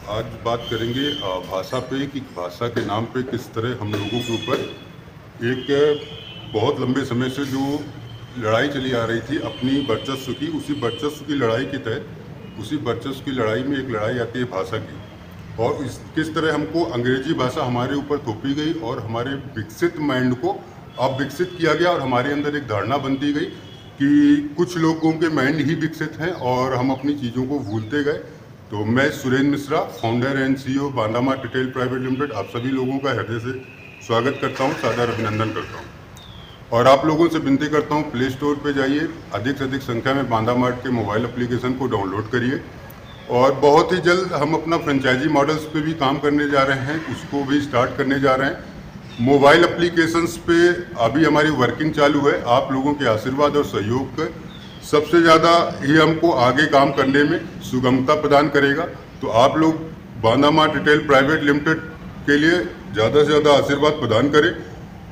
आज बात करेंगे भाषा पे कि भाषा के नाम पे किस तरह हम लोगों के ऊपर एक बहुत लंबे समय से जो लड़ाई चली आ रही थी अपनी वर्चस्व की, उसी वर्चस्व की लड़ाई के तहत उसी वर्चस्व की लड़ाई में एक लड़ाई आती है भाषा की। और किस तरह हमको अंग्रेजी भाषा हमारे ऊपर थोपी गई और हमारे विकसित माइंड को अब विकसित किया गया और हमारे अंदर एक धारणा बनती गई कि कुछ लोगों के माइंड ही विकसित हैं और हम अपनी चीज़ों को भूलते गए। तो मैं Surendra Mishra, founder and CEO Banda mart retail private limited, आप सभी लोगों का हृदय से स्वागत करता हूं, सादर अभिनंदन करता हूं और आप लोगों से विनती करता हूं प्ले स्टोर पे जाइए, अधिक से अधिक संख्या में बांदा मार्ट के मोबाइल एप्लीकेशन को डाउनलोड करिए और बहुत ही जल्द हम अपना फ्रेंचाइजी मॉडल्स पे भी काम करने जा रहे हैं, उसको भी स्टार्ट करने जा रहे हैं। मोबाइल एप्लीकेशंस पे अभी हमारी वर्किंग चालू है। आप लोगों के आशीर्वाद और सहयोग का सबसे ज़्यादा ये हमको आगे काम करने में सुगमता प्रदान करेगा। तो आप लोग Banda mart retail private limited के लिए ज़्यादा से ज़्यादा आशीर्वाद प्रदान करें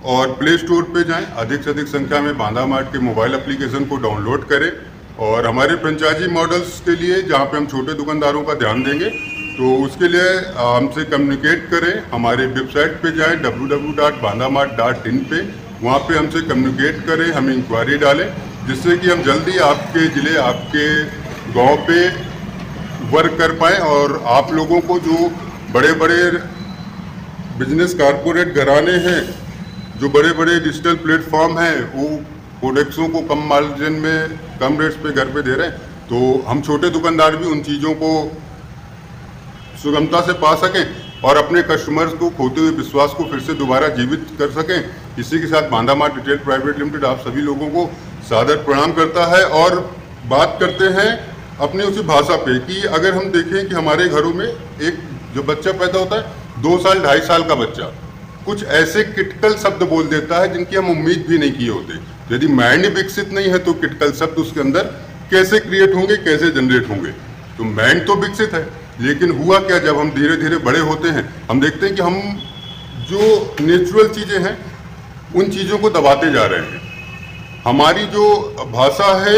और प्ले स्टोर पे जाएं, अधिक से अधिक संख्या में बांदा मार्ट के मोबाइल एप्लीकेशन को डाउनलोड करें और हमारे फ्रेंचाइजी मॉडल्स के लिए जहाँ पे हम छोटे दुकानदारों का ध्यान देंगे, तो उसके लिए हमसे कम्युनिकेट करें। हमारे वेबसाइट पे जाएं www.bandamart.in पे, वहाँ पे हमसे कम्युनिकेट करें, हमें इंक्वायरी डालें, जिससे कि हम जल्दी आपके ज़िले, आपके गांव पे वर्क कर पाएँ और आप लोगों को जो बड़े बड़े बिजनेस कारपोरेट घराने हैं, जो बड़े बड़े डिजिटल प्लेटफॉर्म हैं, वो प्रोडक्ट्सों को कम मार्जिन में कम रेट्स पे घर पे दे रहे हैं, तो हम छोटे दुकानदार भी उन चीज़ों को सुगमता से पा सकें और अपने कस्टमर्स को खोते हुए विश्वास को फिर से दोबारा जीवित कर सकें। इसी के साथ Banda mart retail private limited आप सभी लोगों को सादर प्रणाम करता है और बात करते हैं अपनी उसी भाषा पे कि अगर हम देखें कि हमारे घरों में एक जो बच्चा पैदा होता है 2 साल 2.5 साल का बच्चा कुछ ऐसे क्रिटिकल शब्द बोल देता है जिनकी हम उम्मीद भी नहीं किए होते। यदि माइंड विकसित नहीं है तो क्रिटिकल शब्द उसके अंदर कैसे क्रिएट होंगे, कैसे जनरेट होंगे। तो माइंड तो विकसित है, लेकिन हुआ क्या, जब हम धीरे धीरे बड़े होते हैं हम देखते हैं कि हम जो नेचुरल चीज़ें हैं उन चीज़ों को दबाते जा रहे हैं। हमारी जो भाषा है,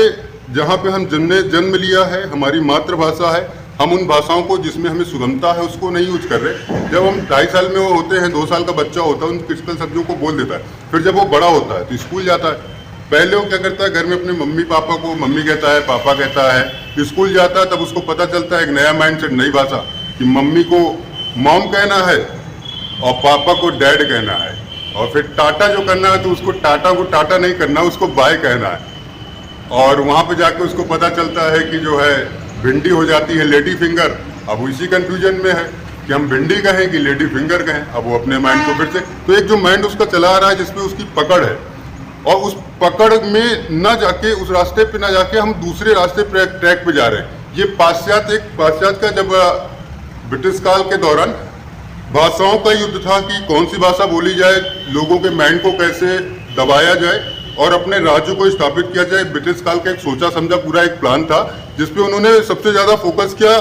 जहाँ पे हम जन्म लिया है, हमारी मातृभाषा है, हम उन भाषाओं को जिसमें हमें सुगमता है उसको नहीं यूज कर रहे। जब हम 2.5 साल में वो होते हैं, 2 साल का बच्चा होता है, उन क्रिटिकल शब्दों को बोल देता है। फिर जब वो बड़ा होता है तो स्कूल जाता है, पहले वो क्या करता है, घर में अपने मम्मी पापा को मम्मी कहता है, पापा कहता है। स्कूल जाता है तब उसको पता चलता है एक नया माइंडसेट, नई भाषा, कि मम्मी को मॉम कहना है और पापा को डैड कहना है, और फिर टाटा जो करना है तो उसको टाटा को टाटा नहीं करना, उसको बाय कहना है। और वहाँ पे जाके उसको पता चलता है कि जो है भिंडी हो जाती है लेडी फिंगर। अब इसी कंफ्यूजन में है कि हम भिंडी कहें कि लेडी फिंगर कहें। अब वो अपने माइंड को फिर से, तो एक जो माइंड उसका चला आ रहा है जिसमें उसकी पकड़ है, और उस पकड़ में न जाके, उस रास्ते पे न जाके हम दूसरे रास्ते ट्रैक पे जा रहे हैं। ये पाश्चात्य का, जब ब्रिटिश काल के दौरान भाषाओं का युद्ध था कि कौन सी भाषा बोली जाए, लोगों के माइंड को कैसे दबाया जाए और अपने राज्य को स्थापित किया जाए। ब्रिटिश काल का एक सोचा समझा पूरा एक प्लान था जिसपे उन्होंने सबसे ज़्यादा फोकस किया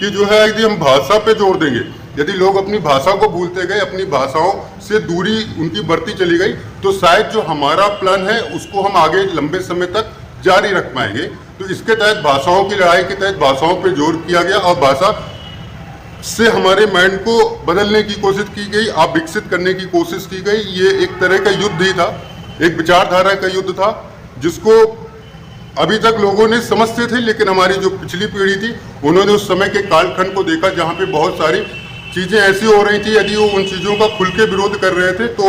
कि जो है यदि हम भाषा पे जोर देंगे, यदि लोग अपनी भाषा को भूलते गए, अपनी भाषाओं से दूरी उनकी बढ़ती चली गई, तो शायद जो हमारा प्लान है उसको हम आगे लंबे समय तक जारी रख पाएंगे। तो इसके तहत भाषाओं की लड़ाई के तहत भाषाओं पे जोर किया गया और भाषा से हमारे माइंड को बदलने की कोशिश की गई, आप विकसित करने की कोशिश की गई। ये एक तरह का युद्ध ही था, एक विचारधारा का युद्ध था, जिसको अभी तक लोगों ने समझते थे, लेकिन हमारी जो पिछली पीढ़ी थी उन्होंने उस समय के कालखंड को देखा जहाँ पे बहुत सारी चीज़ें ऐसी हो रही थी, यदि वो उन चीज़ों का खुल के विरोध कर रहे थे तो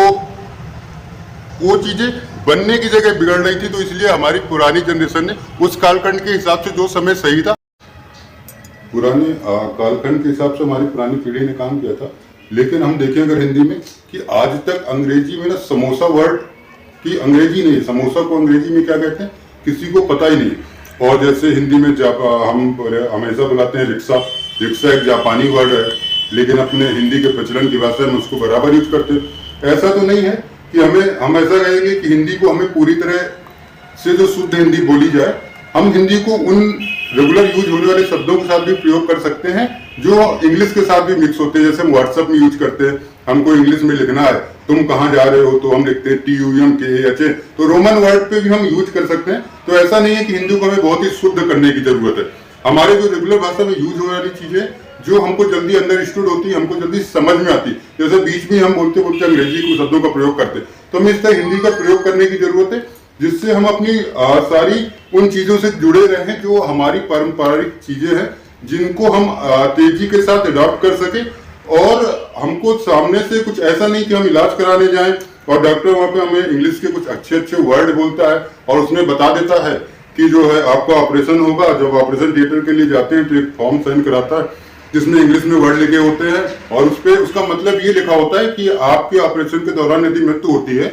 वो चीज़ें बनने की जगह बिगड़ रही थी। तो इसलिए हमारी पुरानी जनरेशन ने उस कालखंड के हिसाब से, जो समय सही था, पुराने कालखंड के हिसाब से हमारी पुरानी पीढ़ी ने काम किया था। लेकिन हम देखें अगर हिंदी में कि आज तक अंग्रेजी में ना समोसा वर्ड की अंग्रेजी नहीं, समोसा को अंग्रेजी में क्या कहते हैं किसी को पता ही नहीं। और जैसे हिंदी में हम हमेशा बुलाते हैं रिक्शा, रिक्शा एक जापानी वर्ड है, लेकिन अपने हिंदी के प्रचलन की भाषा में उसको बराबर यूज करते हैं। ऐसा तो नहीं है कि हम ऐसा कहेंगे कि हिंदी को हमें पूरी तरह से जो शुद्ध हिंदी बोली जाए। हम हिंदी को उन रेगुलर यूज होने वाले शब्दों के साथ भी प्रयोग कर सकते हैं जो इंग्लिश के साथ भी मिक्स होते हैं। जैसे हम व्हाट्सएप में यूज करते हैं, हमको इंग्लिश में लिखना है, तुम कहाँ जा रहे हो, तो हम लिखते हैं TUMKAH, तो रोमन वर्ड पे भी हम यूज कर सकते हैं। तो ऐसा नहीं है कि हिंदी को हमें बहुत ही शुद्ध करने की जरूरत है। हमारे जो रेगुलर भाषा में यूज होने वाली चीजें जो हमको जल्दी अंडरस्टूड होती है, हमको जल्दी समझ में आती है। जैसे बीच में हम बोलते बोलते अंग्रेजी के शब्दों का प्रयोग करते, तो हमें इस तरह हिंदी का प्रयोग करने की जरूरत है, जिससे हम अपनी सारी उन चीजों से जुड़े रहें जो हमारी पारंपरिक चीजें हैं, जिनको हम तेजी के साथ अडॉप्ट कर सके। और हमको सामने से कुछ ऐसा नहीं कि हम इलाज कराने जाएं और डॉक्टर वहां पे हमें इंग्लिश के कुछ अच्छे अच्छे वर्ड बोलता है और उसमें बता देता है कि जो है आपका ऑपरेशन होगा। जब ऑपरेशन थिएटर के लिए जाते हैं तो एक फॉर्म साइन कराता है जिसमें इंग्लिश में वर्ड लिखे होते हैं और उस पर उसका मतलब ये लिखा होता है कि आपके ऑपरेशन के दौरान यदि मृत्यु होती है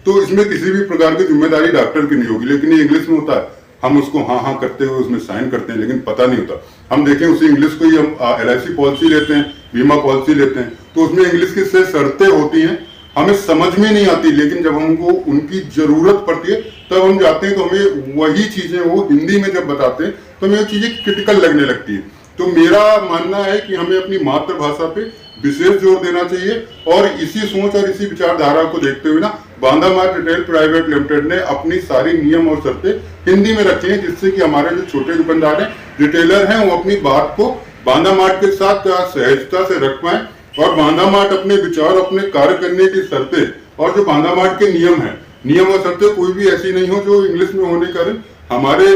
तो इसमें किसी भी प्रकार की जिम्मेदारी डॉक्टर की नहीं होगी। लेकिन ये इंग्लिश में होता है, हम उसको हाँ हाँ करते हुए उसमें साइन करते हैं, लेकिन पता नहीं होता। हम देखें उसी इंग्लिश को ही हम LIC पॉलिसी लेते हैं, बीमा पॉलिसी लेते हैं, तो उसमें इंग्लिश की से शर्तें होती हैं, हमें समझ में नहीं आती, लेकिन जब हमको उनकी जरूरत पड़ती है तब हम जाते हैं तो हमें वही चीजें वो हिंदी में जब बताते हैं तो हमें वो चीजें क्रिटिकल लगने लगती है। तो मेरा मानना है कि हमें अपनी मातृभाषा पे विशेष जोर देना चाहिए और इसी सोच और इसी विचारधारा को देखते हुए ना Banda mart retail private limited ने अपनी सारी नियम और शर्तें हिंदी में रखी हैं, जिससे कि हमारे जो छोटे दुकानदार हैं, रिटेलर हैं, वो अपनी बात को बांदा मार्ट के साथ सहजता से रख पाए और बांदा मार्ट अपने विचार, अपने कार्य करने की शर्तें और जो बांदा मार्ट के नियम है, नियम और शर्तें कोई भी ऐसी नहीं हो जो इंग्लिश में होने के कारण हमारे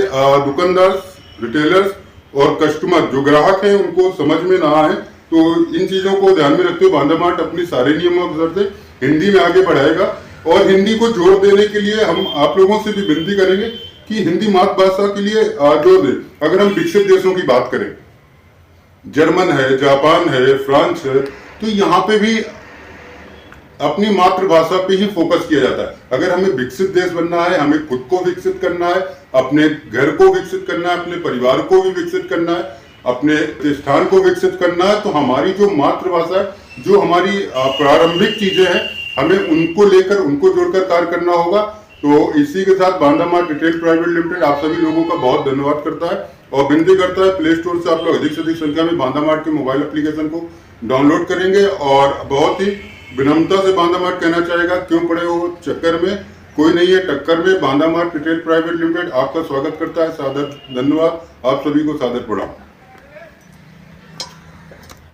दुकानदार, रिटेलर्स और कस्टमर जो ग्राहक हैं उनको समझ में ना आए। तो इन चीजों को ध्यान में रखते हुए बांदा मार्ट अपनी सारे नियमों और शर्तें हिंदी में आगे बढ़ाएगा और हिंदी को जोर देने के लिए हम आप लोगों से भी विनती करेंगे कि हिंदी मातृभाषा के लिए जोर दें। अगर हम विकसित देशों की बात करें, जर्मन है, जापान है, फ्रांस है, तो यहाँ पे भी अपनी मातृभाषा पे ही फोकस किया जाता है। अगर हमें विकसित देश बनना है, हमें खुद को विकसित करना है, अपने घर को विकसित करना है, अपने परिवार को भी विकसित करना है, अपने प्रतिष्ठान को विकसित करना है, तो हमारी जो मातृभाषा है, जो हमारी प्रारंभिक चीजें हैं, हमें उनको लेकर, उनको जोड़कर कार्य करना होगा। तो इसी के साथ Banda mart retail private limited आप सभी लोगों का बहुत धन्यवाद करता है और विनती करता है प्ले स्टोर से आप लोग अधिक से अधिक संख्या में बांदा मार्ट के मोबाइल एप्लीकेशन को डाउनलोड करेंगे और बहुत ही विनम्रता से बांदा मार्ट कहना चाहेगा, क्यों पड़े हो चक्कर में, कोई नहीं है टक्कर में। Banda mart retail private limited आपका स्वागत करता है। सादर धन्यवाद, आप सभी को सादर प्रणाम।